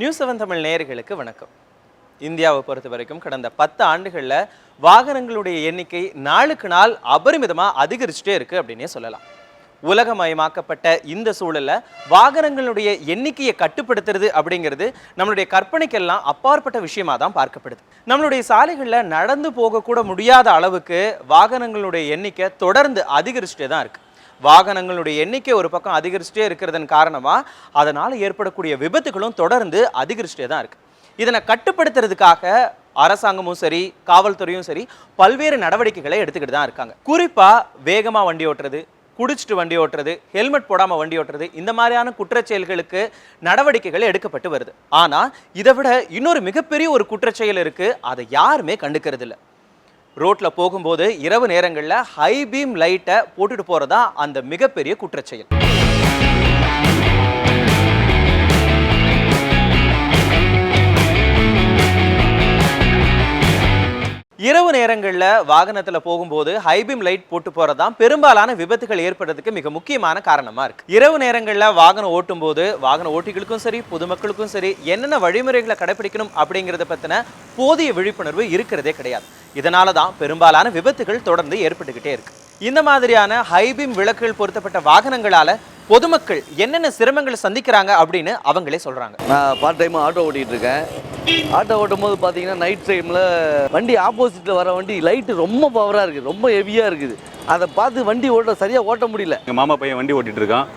News 7 Tamil நேயர்களுக்கு வணக்கம். இந்தியாவை பொறுத்த வரைக்கும் கடந்த 10 ஆண்டுகளில் வாகனங்களுடைய எண்ணிக்கை நாளுக்கு நாள் அபரிமிதமாக அதிகரிச்சுட்டே இருக்கு அப்படின்னே சொல்லலாம். உலகமயமாக்கப்பட்ட இந்த சூழல்ல வாகனங்களுடைய எண்ணிக்கையை கட்டுப்படுத்துறது அப்படிங்கிறது நம்மளுடைய கற்பனைக்கெல்லாம் அப்பாற்பட்ட விஷயமா தான் பார்க்கப்படுது. நம்மளுடைய சாலைகளில் நடந்து போகக்கூட முடியாத அளவுக்கு வாகனங்களுடைய எண்ணிக்கை தொடர்ந்து அதிகரிச்சுட்டே தான் இருக்கு. வாகனங்களுடைய எண்ணிக்கை ஒரு பக்கம் அதிகரிச்சுட்டே இருக்கிறதன் காரணமா அதனால் ஏற்படக்கூடிய விபத்துகளும் தொடர்ந்து அதிகரிச்சுட்டே தான் இருக்கு. இதனை கட்டுப்படுத்துறதுக்காக அரசாங்கமும் சரி காவல்துறையும் சரி பல்வேறு நடவடிக்கைகளை எடுத்துக்கிட்டு தான் இருக்காங்க. குறிப்பா வேகமா வண்டி ஓட்டுறது, குடிச்சிட்டு வண்டி ஓட்டுறது, ஹெல்மெட் போடாம வண்டி ஓட்டுறது, இந்த மாதிரியான குற்றச்செயல்களுக்கு நடவடிக்கைகள் எடுக்கப்பட்டு வருது. ஆனா இதை விட இன்னொரு மிகப்பெரிய ஒரு குற்றச்செயல் இருக்கு, அதை யாருமே கண்டுக்கிறது இல்லை. ரோட்ல போகும்போது இரவு நேரங்களில் ஹை பீம் லைட்டை போட்டுட்டு போறதா அந்த மிகப்பெரிய குற்றச்செயல். இரவு நேரங்களில் வாகனத்தில் போகும்போது ஹைபீம் லைட் போட்டு போறதான் பெரும்பாலான விபத்துகள் ஏற்படுறதுக்கு மிக முக்கியமான காரணமா இருக்கு. இரவு நேரங்களில் வாகனம் ஓட்டும் போது வாகன ஓட்டிகளுக்கும் சரி பொதுமக்களுக்கும் சரி என்னென்ன வழிமுறைகளை கடைபிடிக்கணும் அப்படிங்கிறத பத்தின போதிய விழிப்புணர்வு இருக்கிறதே கிடையாது. இதனால தான் பெரும்பாலான விபத்துகள் தொடர்ந்து ஏற்பட்டுக்கிட்டே இருக்கு. இந்த மாதிரியான ஹைபீம் விளக்குகள் பொருத்தப்பட்ட வாகனங்களால பொதுமக்கள் என்னென்ன சிரமங்களை சந்திக்கிறாங்க அப்படின்னு அவங்களே சொல்றாங்க. நான் பார்ட் டைம் ஆட்டோ ஓட்டிகிட்டு இருக்கேன். ஆட்டோ ஓட்டும் போது பார்த்தீங்கன்னா நைட் டைமில் வண்டி ஆப்போசிட்டில் வர வண்டி லைட்டு ரொம்ப பவராக இருக்குது, ரொம்ப ஹெவியாக இருக்குது. அதை பார்த்து வண்டி சரியாக ஓட்ட முடியல. எங்கள் மாமா பையன் வண்டி ஓட்டிகிட்டு இருக்கான்,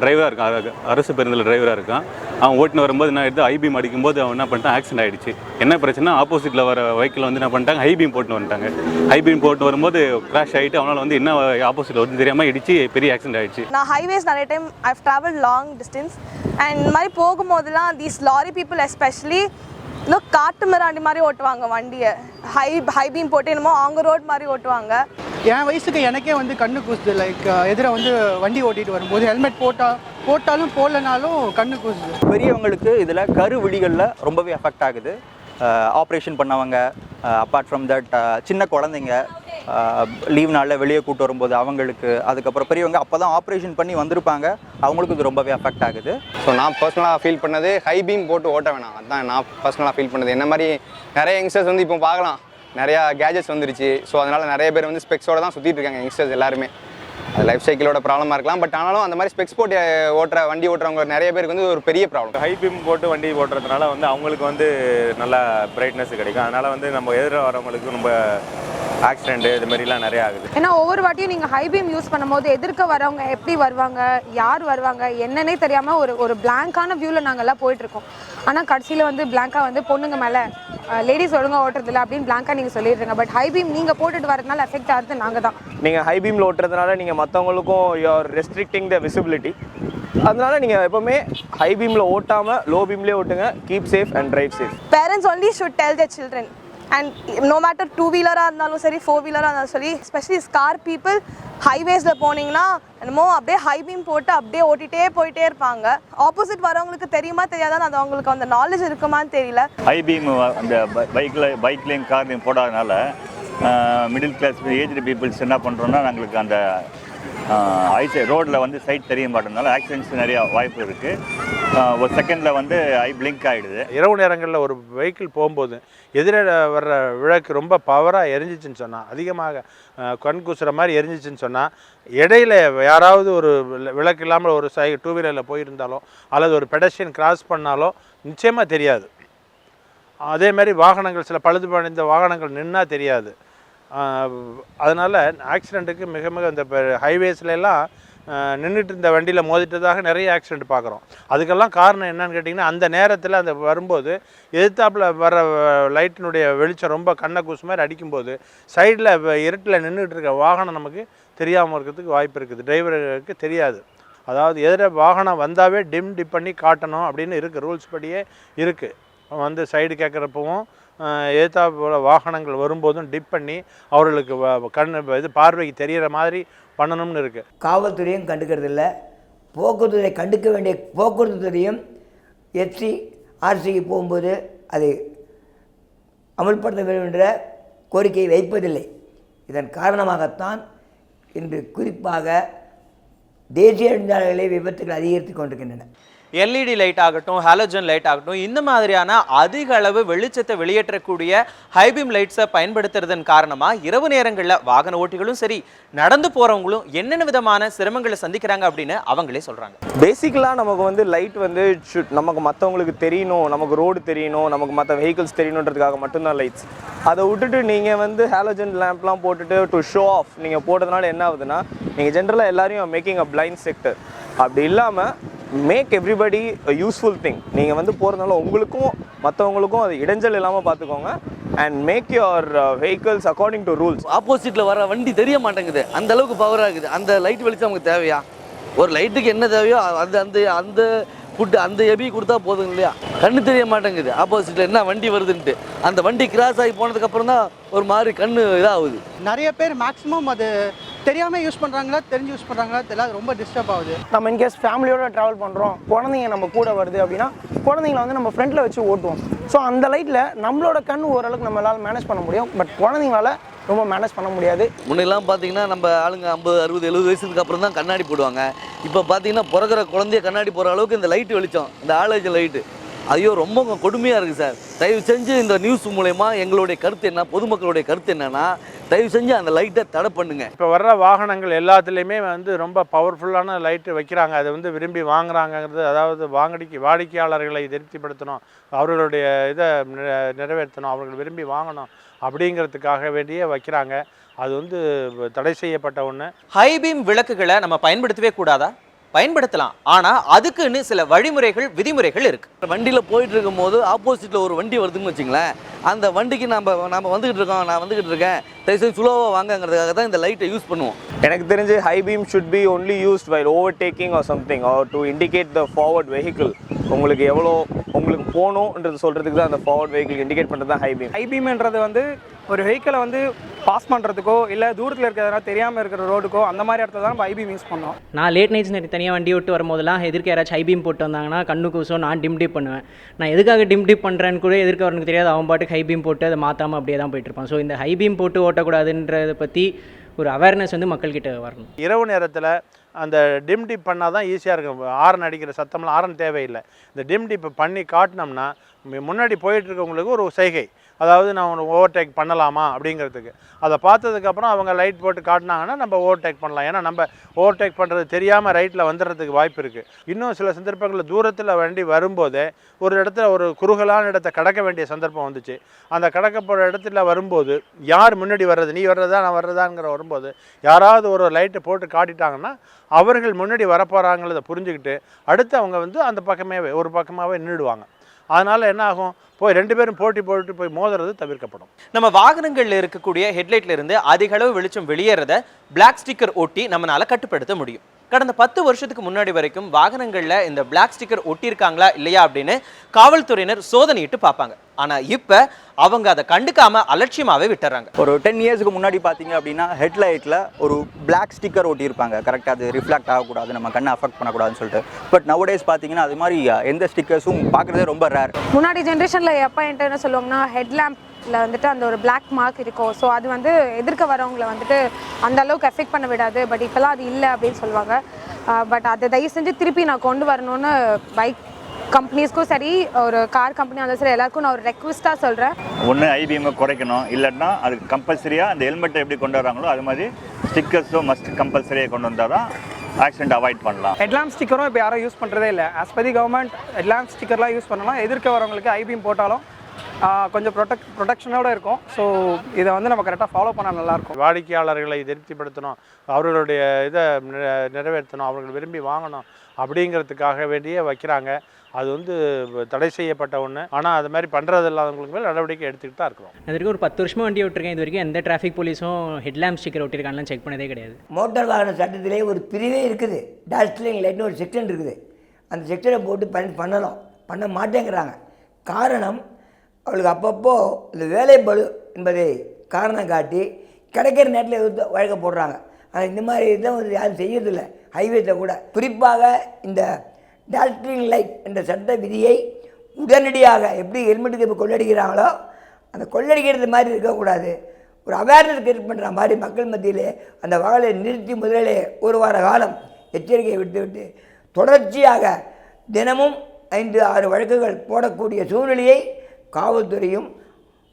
டிரைவராக இருக்கான், அரசு பேருந்தில் டிரைவராக இருக்கான். அவன் ஓட்டின்னு வரும்போது நான் எடுத்து ஐபீம் அடிக்கும்போது அவன் என்ன பண்ணிட்டான், ஆக்சிடென்ட் ஆகிடுச்சு. என்ன பிரச்சனை, ஆப்போசிட்டில் வர வெஹிக்கிள் வந்து என்ன பண்ணிட்டாங்க, ஹைபீம் போட்டு வந்துட்டாங்க. ஹைபீம் போட்டு வரும்போது கிராஷ் ஆகிட்டு அவனால் வந்து என்ன ஆப்போசிட்டில் வந்து தெரியாமல் இடிச்சு பெரிய ஆக்சிடென்ட் ஆகிடுச்சு. நான் ஹைவேஸ் நிறைய time I've travel long distance and இந்த மாதிரி போகும்போதெல்லாம் தீஸ் லாரி பீப்புள் எஸ்பெஷலி இன்னும் காட்டு மிராண்டி மாதிரி ஓட்டுவாங்க வண்டியை. ஹை பீம் போட்டு என்னமோ அவங்க ரோட் மாதிரி ஓட்டுவாங்க. என் வயசுக்கு எனக்கே வந்து கண்ணு கூசுது. லைக் எதிராக வந்து வண்டி ஓட்டிகிட்டு வரும்போது ஹெல்மெட் போட்டாலும் போடலனாலும் கண்ணு கூசுது. பெரியவங்களுக்கு இதில் கருவிழிகளில் ரொம்பவே எஃபெக்ட் ஆகுது. ஆப்ரேஷன் பண்ணவங்க, அப்பார்ட் ஃப்ரம் தட் சின்ன குழந்தைங்க லீவ் நாளில் வெளியே கூட்டு வரும்போது அவங்களுக்கு, அதுக்கப்புறம் பெரியவங்க அப்போ தான் ஆப்ரேஷன் பண்ணி வந்திருப்பாங்க, அவங்களுக்கு இது ரொம்பவே எஃபெக்ட் ஆகுது. ஸோ நான் பர்சனலாக ஃபீல் பண்ணது ஹை பீம் போட்டு ஓட்ட வேணாம். அதுதான் நான் பர்சனலாக ஃபீல் பண்ணது. என்ன மாதிரி நிறைய யங்ஸ்டர்ஸ் வந்து இப்போ பார்க்கலாம், நிறையா கேஜெட்ஸ் வந்துருச்சு. ஸோ அதனால் நிறைய பேர் வந்து ஸ்பெக்ஸோடு தான் சுற்றிட்டு இருக்காங்க யங்ஸ்டர்ஸ் எல்லாருமே. அது லைஃப் சைக்கிளோட ப்ராப்ளமாக இருக்கலாம். பட் ஆனாலும் அந்த மாதிரி ஸ்பெக்ஸ் போட்டு வண்டி ஓட்டுறவங்க நிறைய பேருக்கு வந்து ஒரு பெரிய ப்ராப்ளம். ஹை பீம் போட்டு வண்டி ஓட்டுறதுனால வந்து அவங்களுக்கு வந்து நல்லா பிரைட்னஸ் கிடைக்கும். அதனால் வந்து நம்ம எதிர வரவங்களுக்கு ரொம்ப ஆக்சிடென்ட் இது மாதிரிலாம் நிறைய ஆகுது. ஏன்னா ஒவ்வொரு வாட்டியும் நீங்கள் ஹைபீம் யூஸ் பண்ணும்போது எதிர்க்க வரவங்க எப்படி வருவாங்க, யார் வருவாங்க என்னன்னே தெரியாமல் ஒரு பிளாங்கான வியூவில் நாங்கள்லாம் போயிட்டுருக்கோம். ஆனால் கடைசியில் வந்து பிளாங்காக வந்து பொண்ணுங்க மேலே லேடிஸ் ஒழுங்காக ஓட்டுறதில்ல அப்படின்னு பிளாங்காக நீங்கள் சொல்லிடுறீங்க. பட் ஹைபீம் நீங்கள் போட்டுட்டு வரதுனால எஃபெக்ட் ஆகிறது நாங்கள் தான். நீங்கள் ஹைபீமில் ஓட்டுறதுனால நீங்கள் மற்றவங்களுக்கும் யூஆர் ரெஸ்ட்ரிக்டிங் த விசிபிலிட்டி. அதனால நீங்கள் எப்போவுமே ஹைபீமில் ஓட்டாமல் லோ பீம்லேயே ஓட்டுங்க. Keep safe and drive safe. Parents only should tell the children. And no matter 2-வீலராக இருந்தாலும் சரி 4-வீலராக இருந்தாலும் சரி, எஸ்பெஷலி ஸ்கார் பீப்புள் ஹைவேஸில் போனீங்கன்னா என்னமோ அப்படியே ஹைபீம் போட்டு அப்படியே ஓட்டிகிட்டே போயிட்டே இருப்பாங்க. ஆப்போசிட் வரவங்களுக்கு தெரியுமா தெரியாதான், அது அவங்களுக்கு அந்த நாலேஜ் இருக்குமான்னு தெரியல. ஹைபீம் அந்த பைக்லேயும் கார்லையும் போடாதனால மிடில் கிளாஸ் ஏஜ்டு பீப்புள்ஸ் என்ன பண்ணுறோன்னா நாங்களுக்கு அந்த ரோட்டில் வந்து சைட் தெரிய மாட்டேனால ஆக்சிடென்ட்ஸ் நிறையா வாய்ப்பு இருக்குது. ஒரு செகண்டில் வந்து பிளிங்க் ஆகிடுது. இரவு நேரங்களில் ஒரு வெஹிக்கிள் போகும்போது எதிரே வர்ற விளக்கு ரொம்ப பவராக எரிஞ்சிச்சின்னு சொன்னால், அதிகமாக கண் கூசுகிற மாதிரி எரிஞ்சிச்சின்னு சொன்னால், இடையில யாராவது ஒரு விளக்கு இல்லாமல் ஒரு 2-வீலரில் போயிருந்தாலோ அல்லது ஒரு பெடஸ்ட்ரியன் கிராஸ் பண்ணாலோ நிச்சயமாக தெரியாது. அதே மாதிரி வாகனங்கள் சில பழுதுபடைந்த வாகனங்கள் நின்னால் தெரியாது. அதனால் ஆக்சிடெண்ட்டுக்கு மிக இந்த ஹைவேஸ்லாம் நின்றுட்டு இருந்த வண்டியில் மோதிட்டதாக நிறைய ஆக்சிடெண்ட் பார்க்குறோம். அதுக்கெல்லாம் காரணம் என்னன்னு கேட்டிங்கன்னா, அந்த நேரத்தில் அந்த வரும்போது எதிர்த்தாப்பில் வர லைட்டினுடைய வெளிச்சம் ரொம்ப கண்ணை கூசு மாதிரி அடிக்கும்போது சைடில் இருட்டில் நின்றுட்டு இருக்க வாகனம் நமக்கு தெரியாமல் இருக்கிறதுக்கு வாய்ப்பு இருக்குது. டிரைவருக்கு தெரியாது. அதாவது எதிர வாகனம் வந்தாவே டிப் பண்ணி காட்டணும் அப்படின்னு இருக்குது, ரூல்ஸ் படியே இருக்குது. வந்து சைடு கேட்குறப்பவும் எதிர்த்தாப்புல வாகனங்கள் வரும்போதும் டிப் பண்ணி அவர்களுக்கு பார்வைக்கு தெரிகிற மாதிரி பண்ணணும்னு இருக்குது. காவல்துறையும் கண்டுக்கிறது இல்லை, போக்குவரத்துறை கண்டுக்க வேண்டிய போக்குவரத்து துறையும் எஸ்சி ஆர்சிக்கு போகும்போது அதை அமல்படுத்த வேண்டும் என்ற கோரிக்கையை வைப்பதில்லை. இதன் காரணமாகத்தான் இன்று குறிப்பாக தேசிய நெடுஞ்சாலைகளை விபத்துகள் அதிகரித்து கொண்டிருக்கின்றன. எல்இடி லைட் ஆகட்டும், ஹாலோஜன் லைட் ஆகட்டும், இந்த மாதிரியான அதிக அளவு வெளிச்சத்தை வெளியேற்றக்கூடிய ஹைபீம் லைட்ஸை பயன்படுத்துறதன் காரணமாக இரவு நேரங்களில் வாகன ஓட்டிகளும் சரி, நடந்து போகிறவங்களும் என்னென்ன விதமான சிரமங்களை சந்திக்கிறாங்க அப்படின்னு அவங்களே சொல்கிறாங்க. பேசிக்கலாக நமக்கு வந்து லைட் வந்து நமக்கு மற்றவங்களுக்கு தெரியணும், நமக்கு ரோடு தெரியணும், நமக்கு மற்ற வெஹிக்கிள்ஸ் தெரியணுன்றதுக்காக மட்டும்தான் லைட்ஸ். அதை விட்டுட்டு நீங்கள் வந்து ஹாலோஜன் லேம்ப்லாம் போட்டுட்டு டு ஷோ ஆஃப் நீங்கள் போட்டதுனால என்ன ஆகுதுன்னா, நீங்கள் ஜென்ரலாக எல்லாரையும் மேக்கிங் அ பிளைண்ட் செக்டர். அப்படி இல்லாமல் மேக் எவ்ரிபடி யூஸ்ஃபுல் திங். நீங்கள் வந்து போகிறதுனால உங்களுக்கும் மற்றவங்களுக்கும் அது இடைஞ்சல் இல்லாமல் பார்த்துக்கோங்க. And make your vehicles according to rules. ஆப்போசிட்டில் வர வண்டி தெரிய மாட்டேங்குது, அந்த அளவுக்கு பவராக இருக்குது. அந்த லைட் வெளிச்சம் நமக்கு தேவையா? ஒரு லைட்டுக்கு என்ன தேவையோ அந்த அந்த அந்த ஃபுட்டு அந்த எபி கொடுத்தா போதும் இல்லையா? கண்ணு தெரிய மாட்டேங்குது ஆப்போசிட்டில் என்ன வண்டி வருதுன்ட்டு. அந்த வண்டி கிராஸ் ஆகி போனதுக்கப்புறம் தான் ஒரு மாதிரி கண்ணு இதாகுது. நிறைய பேர் மேக்ஸிமம் அது தெரியாமல் யூஸ் பண்ணுறாங்களா தெரிஞ்சு யூஸ் பண்ணுறாங்களா தெரியல, அது ரொம்ப டிஸ்டர்ப் ஆகுது. நம்ம இன்கேஸ் ஃபேமிலியோட ட்ராவல் பண்ணுறோம், குழந்தைங்க நம்ம கூட வருது அப்படின்னா குழந்தைங்கள வந்து நம்ம ஃப்ரண்ட்டில் வச்சு ஓட்டுவோம். ஸோ அந்த லைட்டில் நம்மளோட கண் ஓரளவுக்கு நம்மளால் மேனேஜ் பண்ண முடியும். பட் குழந்தைங்களால ரொம்ப மேனேஜ் பண்ண முடியாது. முன்னெல்லாம் பார்த்தீங்கன்னா நம்ம ஆளுங்க 50, 60, 70 வயசுக்கு அப்புறம் தான் கண்ணாடி போடுவாங்க. இப்போ பார்த்தீங்கன்னா பிறகுற குழந்தைய கண்ணாடி போகிற அளவுக்கு இந்த லைட்டு வெளிச்சம், இந்த ஆலோஜன் லைட்டு, ஐயோ ரொம்ப கொடுமையாக இருக்குது சார். தயவு செஞ்சு இந்த நியூஸ் மூலயமா எங்களுடைய கருத்து என்ன, பொதுமக்களுடைய கருத்து என்னன்னா, தயவு செஞ்சு அந்த லைட்டை தடை பண்ணுங்க. இப்போ வர்ற வாகனங்கள் எல்லாத்துலேயுமே வந்து ரொம்ப பவர்ஃபுல்லான லைட்டு வைக்கிறாங்க. அதை வந்து விரும்பி வாங்குறாங்கிறது, அதாவது வாடிக்கையாளர்களை திருப்திப்படுத்தணும், அவர்களுடைய இதை நிறைவேற்றணும், அவர்கள் விரும்பி வாங்கணும் அப்படிங்கிறதுக்காக வேண்டியே வைக்கிறாங்க. அது வந்து தடை செய்யப்பட்ட ஒன்று. ஹைபீம் விளக்குகளை நம்ம பயன்படுத்தவே கூடாதா? பயன்படுத்தலாம், ஆனால் அதுக்குன்னு சில வழிமுறைகள், விதிமுறைகள் இருக்குது. வண்டியில் போயிட்டு இருக்கும் போது ஆப்போசிட்டில் ஒரு வண்டி வருதுன்னு வச்சுங்களேன், அந்த வண்டிக்கு நம்ம வந்துக்கிட்டு இருக்கோம், நான் வந்துக்கிட்டு இருக்கேன், தயவுசெய்து ஸ்லோவாக வாங்கங்கிறதுக்காக தான் இந்த லைட்டை யூஸ் பண்ணுவோம். எனக்கு தெரிஞ்சு high beam should be only used while overtaking or something or to indicate the forward vehicle. உங்களுக்கு எவ்வளோ உங்களுக்கு போகணுன்றது சொல்கிறதுக்கு தான் அந்த ஃபார்வர்ட் வெஹிக்கிள் இண்டிகேட் பண்ணுறது தான் ஹை பீம். ஹை பீம்ன்றது வந்து ஒரு வெஹிக்கிளை வந்து பாஸ் பண்ணுறதுக்கோ இல்லை தூரத்தில் இருக்கிறதுனா தெரியாமல் இருக்கிற ரோடுக்கோ அந்த மாதிரி இடத்துல தான் நம்ம ஹை பீம் யூஸ் பண்ணோம். நான் லேட் நைட்ஸ் தனியாக வண்டி விட்டு வரும்போதெல்லாம் எதிர்க்க யாராச்சும் ஹை பீம் போட்டு வந்தாங்கன்னா கண்ணு கூசம், நான் டிம் டிப் பண்ணுவேன். நான் எதுக்காக டிம் டிப் பண்ணுறேன்னு கூட எதிர்க்க வரனுக்கு தெரியாது, அவன் பாட்டுக்கு ஹை பீம் போட்டு அதை மாற்றாமல் அப்படியே தான் போயிட்டுருப்பான். ஸோ இந்த ஹை பீம் போட்டு ஓட்டக்கூடாதுன்றதை பற்றி ஒரு அவேர்னஸ் வந்து மக்கள்கிட்ட வரணும். இரவு நேரத்தில் அந்த டிம் டிப் பண்ணால் தான் ஈஸியாக இருக்கும். ஆரன் அடிக்கிற சத்தம்லாம் ஆரன் தேவையில்லை. இந்த டிம் டிப் பண்ணி காட்டினோம்னா முன்னாடி போயிட்டுருக்கவங்களுக்கு ஒரு செய்கை, அதாவது நான் ஒன்று ஓவர்டேக் பண்ணலாமா அப்படிங்கிறதுக்கு. அதை பார்த்ததுக்கப்புறம் அவங்க லைட் போட்டு காட்டினாங்கன்னா நம்ம ஓவர்டேக் பண்ணலாம். ஏன்னா நம்ம ஓவர்டேக் பண்ணுறது தெரியாமல் ரைட்டில் வந்துடுறதுக்கு வாய்ப்பு இருக்குது. இன்னும் சில சந்தர்ப்பங்களில் தூரத்தில் வண்டி வரும்போதே ஒரு இடத்துல ஒரு குறுகலான இடத்த கடக்க வேண்டிய சந்தர்ப்பம் வந்துச்சு. அந்த கடக்க போகிற இடத்துல வரும்போது யார் முன்னாடி வர்றது, நீ வர்றதா நான் வர்றதாங்கிற வரும்போது யாராவது ஒரு லைட்டை போட்டு காட்டிட்டாங்கன்னா அவர்கள் முன்னாடி வரப்போகிறாங்கிறத புரிஞ்சுக்கிட்டு அடுத்து அவங்க வந்து அந்த பக்கமே ஒரு பக்கமாகவே நின்றுடுவாங்க. அதனால் என்ன ஆகும், போய் ரெண்டு பேரும் போட்டி போட்டு போய் மோதுறது தவிர்க்கப்படும். நம்ம வாகனங்களில் இருக்கக்கூடிய ஹெட்லைட்ல இருந்து அதிக அளவு வெளிச்சம் வெளியேறத பிளாக் ஸ்டிக்கர் ஒட்டி நம்மளால கட்டுப்படுத்த முடியும். கடந்த 10 வருஷத்துக்கு முன்னாடி வரைக்கும் வாகனங்கள்ல இந்த பிளாக் ஸ்டிக்கர் ஒட்டியிருக்காங்களா இல்லையா அப்படின்னு காவல்துறையினர் சோதனையிட்டு பார்ப்பாங்க. ஆனா இப்ப அவங்க அதை கண்டுக்காம அலட்சியமாவே விட்டுறாங்க. ஒரு 10 இயர்ஸ்க்கு முன்னாடி பார்த்தீங்க அப்படின்னா ஹெட்லைட்டில் ஒரு பிளாக் ஸ்டிக்கர் ஒட்டியிருப்பாங்க. கரெக்டாக அது ரிஃப்ளெக்ட் ஆகக்கூடாது, நம்ம கண்ணை அஃபெக்ட் பண்ணக்கூடாதுன்னு சொல்லிட்டு. பட் நவடேஸ் பார்த்தீங்கன்னா அது மாதிரி எந்த ஸ்டிக்கர்ஸும் பார்க்குறதே ரொம்ப ரேர். முன்னாடி ஜென்ரேஷனில் எப்போ என்கிட்ட என்ன சொல்லுவாங்கன்னா ஹெட் லேம்பில் வந்துட்டு அந்த ஒரு பிளாக் மார்க் இருக்கும். ஸோ அது வந்து எதிர்க்க வரவங்களை வந்துட்டு அந்த அளவுக்கு எஃபெக்ட் பண்ண விடாது. பட் இப்போலாம் அது இல்லை அப்படின்னு சொல்லுவாங்க. பட் அதை தயவு செஞ்சு திருப்பி நான் கொண்டு வரணும்னு பைக் கம்பெனிஸ்க்கும் சரி, ஒரு கார் கம்பெனியாக இருந்தாலும் சரி, எல்லாருக்கும் நான் ஒரு ரெக்வஸ்ட்டாக சொல்கிறேன். ஒன்று ஐபிஎம்மை குறைக்கணும், இல்லைன்னா அது கம்பல்சரியாக அந்த ஹெல்மெட்டை எப்படி கொண்டு வராங்களோ அது மாதிரி ஸ்டிக்கர்ஸும் மஸ்ட் கம்பல்சரியாக கொண்டு வந்தால் தான் ஆக்சிடென்ட் அவாய்ட் பண்ணலாம். ஹெட்லாம்ப் ஸ்டிக்கரும் இப்போ யாரும் யூஸ் பண்ணுறதே இல்லை. As per the government headlamp ஸ்டிக்கர்லாம் யூஸ் பண்ணலாம். எதிர்க்க வரவங்களுக்கு ஐபிஎம் போட்டாலும் கொஞ்சம் ப்ரொடெக்ஷனோடு இருக்கும். ஸோ இதை வந்து நம்ம கரெக்டாக ஃபாலோ பண்ணால் நல்லாயிருக்கும். வாடிக்கையாளர்களை திருப்திப்படுத்தணும், அவர்களுடைய இதை நிறைவேற்றணும், அவர்கள் விரும்பி வாங்கணும் அப்படிங்கிறதுக்காக வேண்டியே வைக்கிறாங்க. அது வந்து தடை செய்யப்பட்ட ஒன்று. ஆனால் அது மாதிரி பண்ணுறது இல்லாதவங்களுக்கு மேலே நடவடிக்கை எடுத்துக்கிட்டு தான் இருக்கிறோம். இது வரைக்கும் ஒரு 10 வருஷமாக வண்டி விட்டுருக்கேன். இது வரைக்கும் எந்த டிராஃபிக் போலீஸும் ஹெட்லாம்ப் ஸ்டிக்கர் ஒட்டியிருக்காங்கலாம் செக் பண்ணதே கிடையாது. மோட்டார் வாகன சட்டத்திலே ஒரு பிரிவே இருக்குது, டாஷ்லைன் லைட்னு ஒரு செக்ஷன் இருக்குது. அந்த செக்ஷனை போட்டு பண்ணலாம், பண்ண மாட்டேங்கிறாங்க. காரணம் அவளுக்கு அப்பப்போ இந்த வேலை பளு என்பதை காரணம் காட்டி கிடைக்கிற நேரத்தில் வழக்க போடுறாங்க. ஆனால் இந்த மாதிரி இதை வந்து யாரும் செய்யறதில்லை. ஹைவேஸில் கூட குறிப்பாக இந்த டால்ட்ரிங் லைட் என்ற சட்ட விதியை உடனடியாக எப்படி ஹெல்மெட்டுக்கு இப்போ கொள்ளடிக்கிறாங்களோ அந்த கொள்ளடிக்கிறது மாதிரி இருக்கக்கூடாது. ஒரு அவேர்னஸ் கிரியேட் பண்ணுற மாதிரி மக்கள் மத்தியிலே அந்த வகையை நிறுத்தி முதலிலே ஒரு வார காலம் எச்சரிக்கையை விட்டு தொடர்ச்சியாக தினமும் 5-6 வழக்குகள் போடக்கூடிய சூழ்நிலையை காவல்துறையும்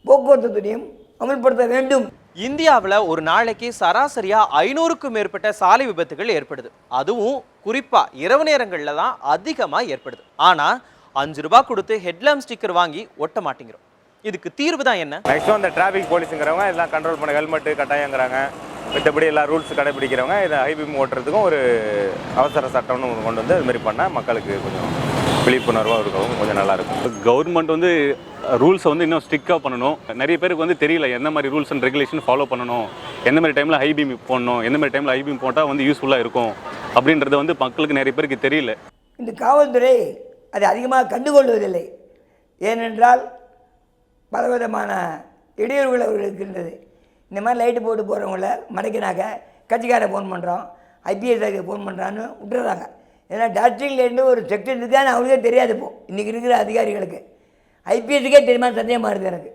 போக்குவரத்து துறையும் அமல்படுத்த வேண்டும். இந்தியாவில் ஒரு நாளைக்கு சராசரியா 500க்கும் மேற்பட்ட சாலை விபத்துகள் ஏற்படுது. அதுவும் குறிப்பா இரவு நேரங்கள்ல தான் அதிகமா ஏற்படுது. ஆனா 5 ரூபாய் கொடுத்து ஹெட்லாம்ப் ஸ்டிக்கர் வாங்கி ஒட்ட மாட்டேங்கிறோம். இதுக்கு தீர்வு தான் என்ன? மேக்ஸிமம் இந்த டிராஃபிக் போலீஸுங்கிறவங்க எல்லாம் கண்ட்ரோல் பண்ண ஹெல்மெட்டு கட்டாயங்கிறாங்க. மற்றபடி எல்லா ரூல்ஸ் கடைபிடிக்கிறவங்க இதை ஹைபீம் ஓட்டுறதுக்கும் ஒரு அவசர சட்டம்னு கொண்டு வந்து அது மாதிரி பண்ணால் மக்களுக்கு கொஞ்சம் விழிப்புணர்வாக இருக்கவும் கொஞ்சம் நல்லாயிருக்கும். கவர்மெண்ட் வந்து ரூல்ஸை வந்து இன்னும் ஸ்ட்ரிக்டாக பண்ணணும். நிறைய பேருக்கு வந்து தெரியல எந்த மாதிரி ரூல்ஸ் அண்ட் ரெகுலேஷன் ஃபாலோ பண்ணணும், எந்த மாதிரி டைமில் ஹைபீம் போடணும், எந்த மாதிரி டைமில் ஹைபீம் போட்டால் வந்து யூஸ்ஃபுல்லாக இருக்கும் அப்படின்றது வந்து மக்களுக்கு நிறைய பேருக்கு தெரியல. இந்த காவல்துறை அதை அதிகமாக கண்டுகொள்வதில்லை. ஏனென்றால் பலவிதமான இடையூறுகள் அவர்கள் இருக்கின்றது. இந்த மாதிரி லைட்டு போட்டு போகிறவங்கள மடக்கினாக்க கட்சிக்காரை ஃபோன் பண்ணுறோம், ஐபிஎஸ்க்கு ஃபோன் பண்ணுறான்னு விட்டுறாங்க. ஏன்னா டாஸ்டிங்லேருந்து ஒரு செக்ஷன் இருக்கான்னு அவங்களுக்கே தெரியாது. இப்போ இன்றைக்கி இருக்கிற அதிகாரிகளுக்கு ஐபிஎஸ்க்கே தெரியுமா சந்தேகமாக இருக்குது எனக்கு.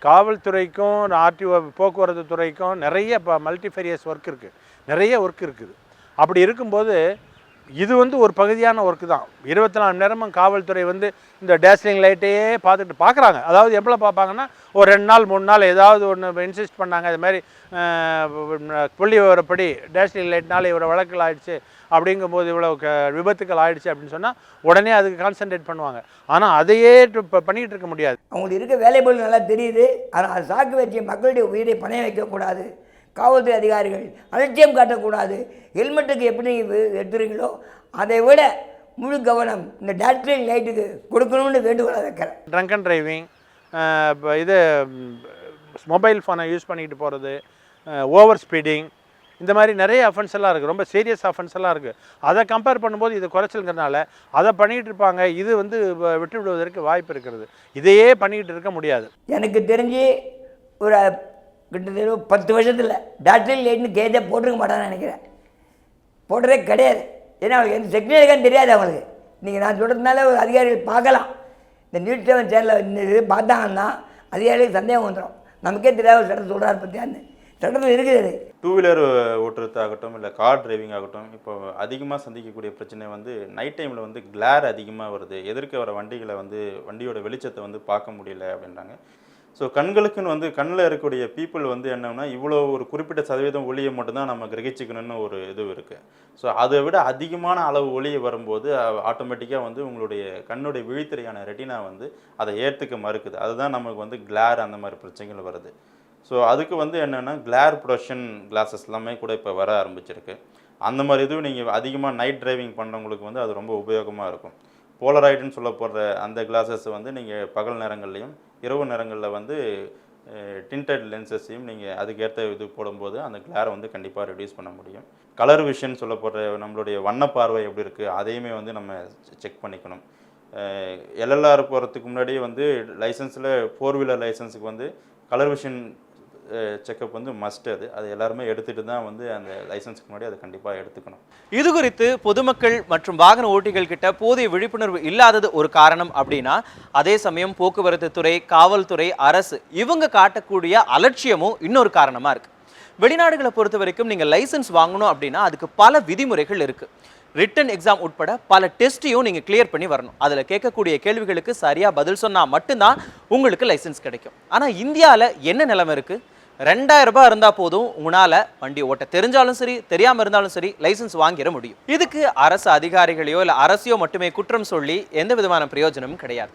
காவல்துறைக்கும் ஆர்டிஓ போக்குவரத்து துறைக்கும் நிறைய இப்போ மல்டிஃபேரியஸ் ஒர்க் இருக்குது, நிறைய ஒர்க் இருக்குது. அப்படி இருக்கும்போது இது வந்து ஒரு பகுதியான ஒர்க்கு தான். 24 மணி நேரமும் காவல்துறை வந்து இந்த டேஸ்லிங் லைட்டையே பார்க்குறாங்க. அதாவது எவ்வளோ பார்ப்பாங்கன்னா ஒரு 2 நாள் 3 நாள் ஏதாவது ஒன்று இன்சிஸ்ட் பண்ணாங்க, இது மாதிரி புள்ளி விவரப்படி டேஸ்லிங் லைட்னால இவ்வளோ வழக்குகள் ஆகிடுச்சு அப்படிங்கும்போது இவ்வளோ விபத்துக்கள் ஆகிடுச்சு அப்படின்னு சொன்னால் உடனே அதுக்கு கான்சன்ட்ரேட் பண்ணுவாங்க. ஆனால் அதையே இப்போ பண்ணிகிட்டு இருக்க முடியாது. அவங்களுக்கு இருக்க வேலைகள் நல்லா தெரியுது. ஆனால் அது சாக்கு வச்சு மக்களுடைய உயிரை பணைய வைக்கக்கூடாது. காவல்துறை அதிகாரிகள் அலட்சியம் காட்டக்கூடாது. ஹெல்மெட்டுக்கு எப்படி எடுத்துறீங்களோ அதை விட முழு கவனம் இந்த டாஸ்லிங் லைட்டுக்கு கொடுக்கணும்னு வேண்டுகோளை வைக்கிறேன். ட்ரங்க் அண்ட் டிரைவிங், இது மொபைல் ஃபோனை யூஸ் பண்ணிக்கிட்டு போகிறது, ஓவர் ஸ்பீடிங், இந்த மாதிரி நிறைய அஃபென்ஸ் எல்லாம் இருக்குது. ரொம்ப சீரியஸ் அஃபென்ஸ் எல்லாம் இருக்குது. அதை கம்பேர் பண்ணும்போது இது குறைச்சல்ங்கிறதுனால அதை பண்ணிகிட்டு இருப்பாங்க. இது வந்து விட்டு விடுவதற்கு வாய்ப்பு இருக்கிறது. இதையே பண்ணிக்கிட்டு இருக்க முடியாது. எனக்கு தெரிஞ்சு ஒரு கிட்டத்தட்ட 10 வருஷத்தில் டாஸ்லிங் லைட்னு கேஜை போட்டிருக்க மாட்டான்னு நினைக்கிறேன். போடுறதே கிடையாது. ஏன்னா அவங்களுக்கு எந்த செக்ஷன் இருக்கான்னு தெரியாது அவங்களுக்கு. நீங்கள் நான் சொல்கிறதுனால ஒரு அதிகாரிகள் பார்க்கலாம். இந்த நியூஸ் 7 சேனலில் இது பார்த்தாங்கன்னா அதிகாரிகளுக்கு சந்தேகம் வந்துடும். நமக்கே தெரியாத ஒரு சட்டம் சொல்கிறாரு பற்றியான்னு. சட்டத்தில் இருக்குது. 2 வீலர் ஓட்டுறது ஆகட்டும், இல்லை கார் டிரைவிங் ஆகட்டும், இப்போ அதிகமாக சந்திக்கக்கூடிய பிரச்சனை வந்து நைட் டைமில் வந்து கிளார் அதிகமாக வருது. எதிர்க்க வர வண்டிகளை வந்து வண்டியோட வெளிச்சத்தை வந்து பார்க்க முடியல அப்படின்றாங்க. ஸோ கண்களுக்குன்னு வந்து கண்ணில் இருக்கக்கூடிய பீப்புள் வந்து என்னன்னா இவ்வளோ ஒரு குறிப்பிட்ட சதவீதம் ஒளியை மட்டும்தான் நம்ம கிரகிச்சிக்கணும்னு ஒரு இது இருக்குது. ஸோ அதை விட அதிகமான அளவு ஒளியை வரும்போது ஆட்டோமேட்டிக்காக வந்து உங்களுடைய கண்ணுடைய விழித்திரையான ரெட்டினா வந்து அதை ஏற்றுக்க மறுக்குது. அதுதான் நமக்கு வந்து கிளார் அந்த மாதிரி பிரச்சனைகள் வருது. ஸோ அதுக்கு வந்து என்னென்னா கிளார் ப்ரொடக்ஷன் கிளாஸஸ் எல்லாமே கூட இப்போ வர ஆரம்பிச்சிருக்கு. அந்த மாதிரி இதுவும் நீங்கள் அதிகமாக நைட் டிரைவிங் பண்ணுறவங்களுக்கு வந்து அது ரொம்ப உபயோகமாக இருக்கும். போலராய்டுன்னு சொல்லப்படுற அந்த கிளாஸஸ் வந்து நீங்கள் பகல் நேரங்கள்லையும் இரவு நேரங்களில் வந்து டிண்டட் லென்சஸையும் நீங்கள் அதுக்கேற்ற இது போடும்போது அந்த கிளாரை வந்து கண்டிப்பாக ரெடியூஸ் பண்ண முடியும். கலர் விஷன் சொல்லப்படுற நம்மளுடைய வண்ண பார்வை எப்படி இருக்குது அதையுமே வந்து நம்ம செக் பண்ணிக்கணும். எல்எல்ஆர் போகிறதுக்கு முன்னாடியே வந்து லைசன்ஸில் 4 வீலர் லைசன்ஸுக்கு வந்து கலர் விஷன் செக்அப் வந்து மஸ்ட். அது எல்லாருமே எடுத்துகிட்டு தான் வந்து அந்த லைசன்ஸுக்கு முன்னாடி அதை கண்டிப்பாக எடுத்துக்கணும். இது குறித்து பொதுமக்கள் மற்றும் வாகன ஓட்டிகள் கிட்ட போதிய விழிப்புணர்வு இல்லாதது ஒரு காரணம் அப்படின்னா, அதே சமயம் போக்குவரத்து துறை, காவல்துறை, அரசு இவங்க காட்டக்கூடிய அலட்சியமும் இன்னொரு காரணமாக இருக்குது. வெளிநாடுகளை பொறுத்த வரைக்கும் நீங்கள் லைசன்ஸ் வாங்கணும் அப்படின்னா அதுக்கு பல விதிமுறைகள் இருக்குது. ரிட்டன் எக்ஸாம் உட்பட பல டெஸ்ட்டையும் நீங்கள் கிளியர் பண்ணி வரணும். அதில் கேட்கக்கூடிய கேள்விகளுக்கு சரியாக பதில் சொன்னால் மட்டும்தான் உங்களுக்கு லைசன்ஸ் கிடைக்கும். ஆனால் இந்தியாவில் என்ன நிலைமை இருக்குது? 2000 ரூபாய் இருந்தால் போதும் உங்களால் வண்டி ஓட்ட தெரிஞ்சாலும் சரி தெரியாமல் இருந்தாலும் சரி லைசன்ஸ் வாங்கிட முடியும். இதுக்கு அரசு அதிகாரிகளையோ இல்லை அரசையோ மட்டுமே குற்றம் சொல்லி எந்த விதமான பிரயோஜனமும் கிடையாது.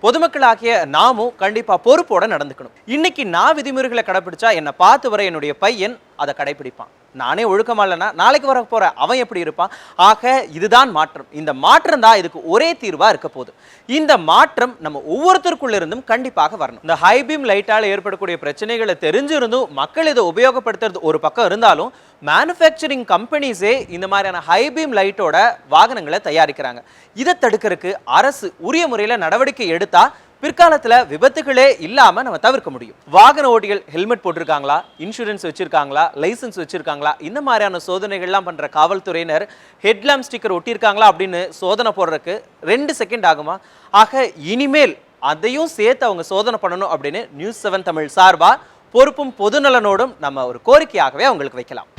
பொதுமக்களாகிய நாமும் கண்டிப்பாக பொறுப்போட நடந்துக்கணும். இன்னைக்கு நான் விதிமுறைகளை கடைப்பிடிச்சா என்னை பார்த்து வர என்னுடைய பையன் அதை கடைப்பிடிப்பான். நானே ஒழுக்கமா இல்லைன்னா நாளைக்கு வர போற அவன் எப்படி இருப்பான்? ஆக இதுதான் மாற்றம். இந்த மாற்றம் தான் இதுக்கு ஒரே தீர்வா இருக்க போகுது. இந்த மாற்றம் நம்ம ஒவ்வொருத்தருக்குள்ள இருந்தும் கண்டிப்பாக வரணும். இந்த ஹைபீம் லைட்டால் ஏற்படக்கூடிய பிரச்சனைகளை தெரிஞ்சிருந்தும் மக்கள் இதை உபயோகப்படுத்துறது ஒரு பக்கம் இருந்தாலும் மேனுஃபேக்சரிங் கம்பெனிஸே இந்த மாதிரியான ஹைபீம் லைட்டோட வாகனங்களை தயாரிக்கிறாங்க. இதை தடுக்கிறதுக்கு அரசு உரிய முறையில் நடவடிக்கை எடுத்தா பிற்காலத்துல விபத்துகளே இல்லாம நம்ம தவிர்க்க முடியும். வாகன ஓட்டிகள் ஹெல்மெட் போட்டிருக்காங்களா, இன்சூரன்ஸ் வச்சிருக்காங்களா, லைசன்ஸ் வச்சிருக்காங்களா, இந்த மாதிரியான சோதனைகள்லாம் பண்ற காவல்துறையினர் ஹெட்லாம்ப் ஸ்டிக்கர் ஒட்டியிருக்காங்களா அப்படின்னு சோதனை போடுறதுக்கு 2 செகண்ட் ஆகுமா? ஆக இனிமேல் அதையும் சேர்த்து அவங்க சோதனை பண்ணணும் அப்படின்னு நியூஸ் 7 தமிழ் சார்பா பொறுப்பும் பொதுநலனோடும் நம்ம ஒரு கோரிக்கையாகவே அவங்களுக்கு வைக்கலாம்.